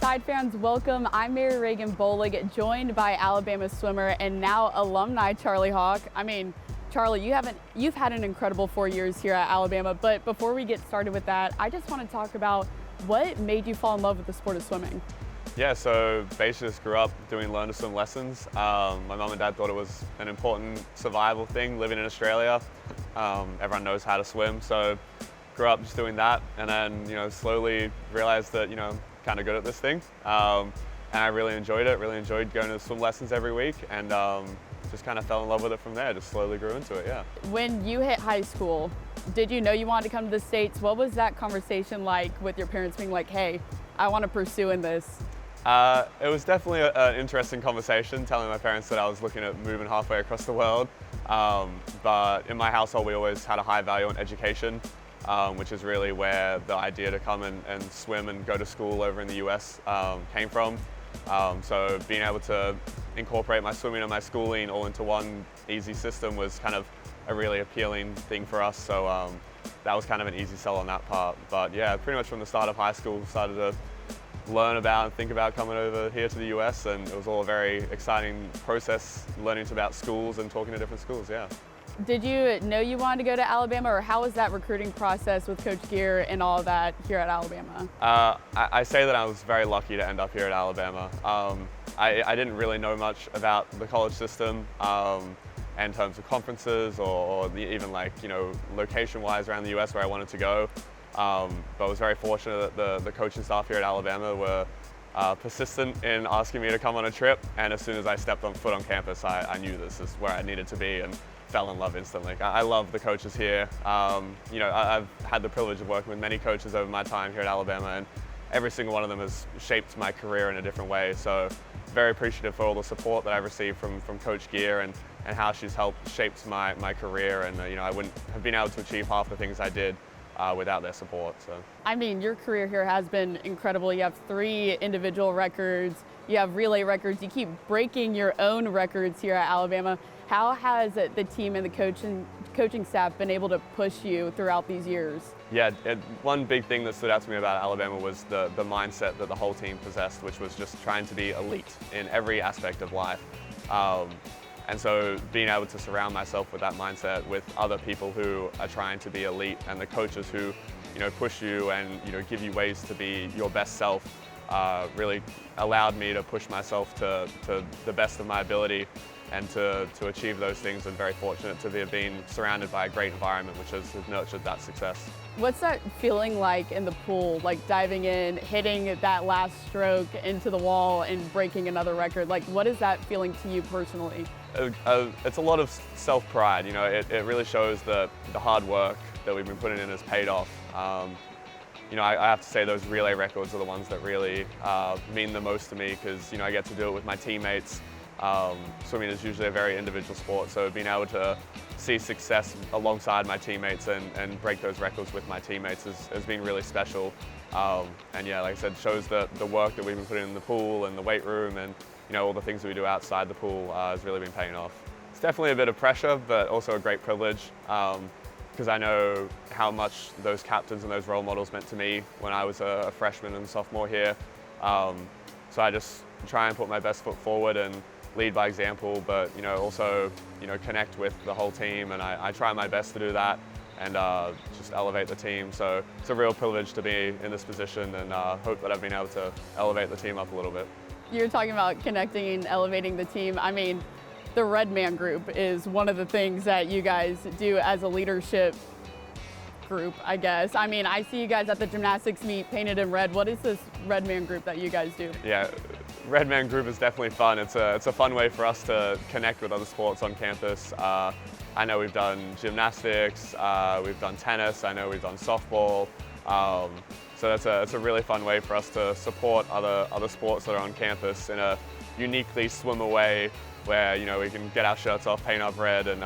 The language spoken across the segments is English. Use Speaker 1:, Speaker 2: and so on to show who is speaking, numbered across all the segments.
Speaker 1: Poolside fans, welcome. I'm Mary Reagan Bolig, joined by Alabama swimmer and now alumni Charlie Hawke. I mean, Charlie, you've had an incredible 4 years here at Alabama, but before we get started with that, I just want to talk about what made you fall in love with the sport of swimming.
Speaker 2: Yeah, so basically just grew up doing learn to swim lessons. My mum and dad thought it was an important survival thing living in Australia. Everyone knows how to swim, so grew up just doing that, and then slowly realized that I'm kind of good at this thing, and I really enjoyed it. Really enjoyed going to swim lessons every week, and just kind of fell in love with it from there. Just slowly grew into it. Yeah. When
Speaker 1: you hit high school, did you know you wanted to come to the States? What was that conversation like with your parents being like, "Hey, I want to pursue in this"?
Speaker 2: It was definitely an interesting conversation, telling my parents that I was looking at moving halfway across the world. But in my household, we always had a high value on education, which is really where the idea to come and swim and go to school over in the US came from. So being able to incorporate my swimming and my schooling all into one easy system was kind of a really appealing thing for us. So that was kind of an easy sell on that part. But yeah, pretty much from the start of high school, started to learn about and think about coming over here to the US, and it was all a very exciting process, learning about schools and talking to different schools. Yeah.
Speaker 1: Did you know you wanted to go to Alabama, or how was that recruiting process with Coach Gear and all of that here at Alabama?
Speaker 2: I say that I was very lucky to end up here at Alabama. I didn't really know much about the college system in terms of conferences or even location-wise around the US where I wanted to go. But I was very fortunate that the coaching staff here at Alabama were persistent in asking me to come on a trip, and as soon as I stepped foot on campus, I knew this is where I needed to be and fell in love instantly. I love the coaches here. I've had the privilege of working with many coaches over my time here at Alabama, and every single one of them has shaped my career in a different way. So very appreciative for all the support that I've received from Coach Gear and how she's helped shaped my career, and I wouldn't have been able to achieve half the things I did without their support. So
Speaker 1: I mean, your career here has been incredible. You have 3 individual records, you have relay records, you keep breaking your own records here at Alabama. How has the team and the coaching staff been able to push you throughout these years?
Speaker 2: Yeah, one big thing that stood out to me about Alabama was the mindset that the whole team possessed, which was just trying to be elite in every aspect of life. And so being able to surround myself with that mindset, with other people who are trying to be elite, and the coaches who push you and give you ways to be your best self, really allowed me to push myself to the best of my ability and to achieve those things, and very fortunate to have been surrounded by a great environment which has nurtured that success.
Speaker 1: What's that feeling like in the pool, like diving in, hitting that last stroke into the wall and breaking another record? Like, what is that feeling to you personally?
Speaker 2: It's a lot of self-pride. It really shows that the hard work that we've been putting in has paid off. I have to say those relay records are the ones that really mean the most to me, because I get to do it with my teammates. Swimming is usually a very individual sport, so being able to see success alongside my teammates and break those records with my teammates has been really special. And yeah, like I said, shows that the work that we've been putting in the pool and the weight room and all the things that we do outside the pool has really been paying off. It's definitely a bit of pressure, but also a great privilege, because I know how much those captains and those role models meant to me when I was a freshman and sophomore here. So I just try and put my best foot forward and lead by example, but also connect with the whole team, and I try my best to do that and just elevate the team. So it's a real privilege to be in this position, and hope that I've been able to elevate the team up a little bit.
Speaker 1: You're talking about connecting and elevating the team. I mean, the Red Man group is one of the things that you guys do as a leadership group, I guess. I mean, I see you guys at the gymnastics meet painted in red. What is this Red Man group that you guys do?
Speaker 2: Yeah, Red Man group is definitely fun. It's a fun way for us to connect with other sports on campus. I know we've done gymnastics, we've done tennis, I know we've done softball. So it's a really fun way for us to support other sports that are on campus in a uniquely swimmer way, where we can get our shirts off, paint up red, and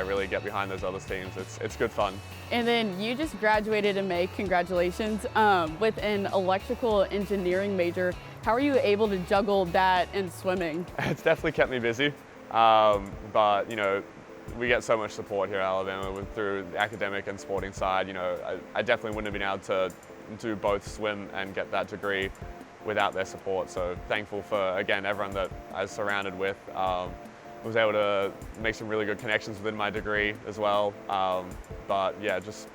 Speaker 2: really get behind those other teams. It's good fun.
Speaker 1: And then you just graduated in May, congratulations, with an electrical engineering major. How are you able to juggle that and swimming?
Speaker 2: It's definitely kept me busy, but we get so much support here at Alabama through the academic and sporting side. I definitely wouldn't have been able to do both swim and get that degree without their support. So thankful for, again, everyone that I was surrounded with. Was able to make some really good connections within my degree as well. But yeah, just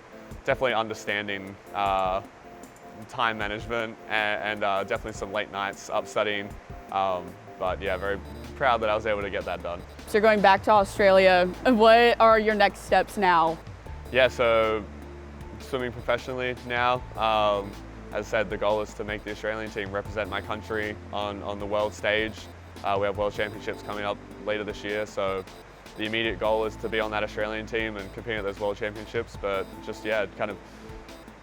Speaker 2: definitely understanding time management and definitely some late nights up studying. But yeah, very proud that I was able to get that done.
Speaker 1: So you're going back to Australia. What are your next steps now?
Speaker 2: Yeah, so swimming professionally now. As I said, the goal is to make the Australian team represent my country on the world stage. We have World Championships coming up later this year, so the immediate goal is to be on that Australian team and compete at those World Championships. But just, yeah, kind of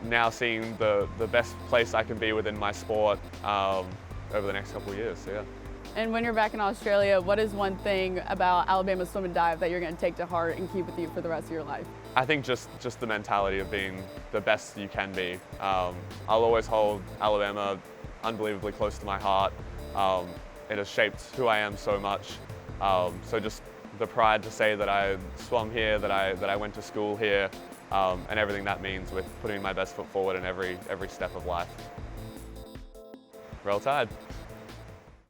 Speaker 2: now seeing the best place I can be within my sport over the next couple of years, so yeah.
Speaker 1: And when you're back in Australia, what is one thing about Alabama Swim and Dive that you're going to take to heart and keep with you for the rest of your life?
Speaker 2: I think just the mentality of being the best you can be. I'll always hold Alabama unbelievably close to my heart. It has shaped who I am so much. So just the pride to say that I swum here, that I went to school here, and everything that means with putting my best foot forward in every step of life. Roll Tide.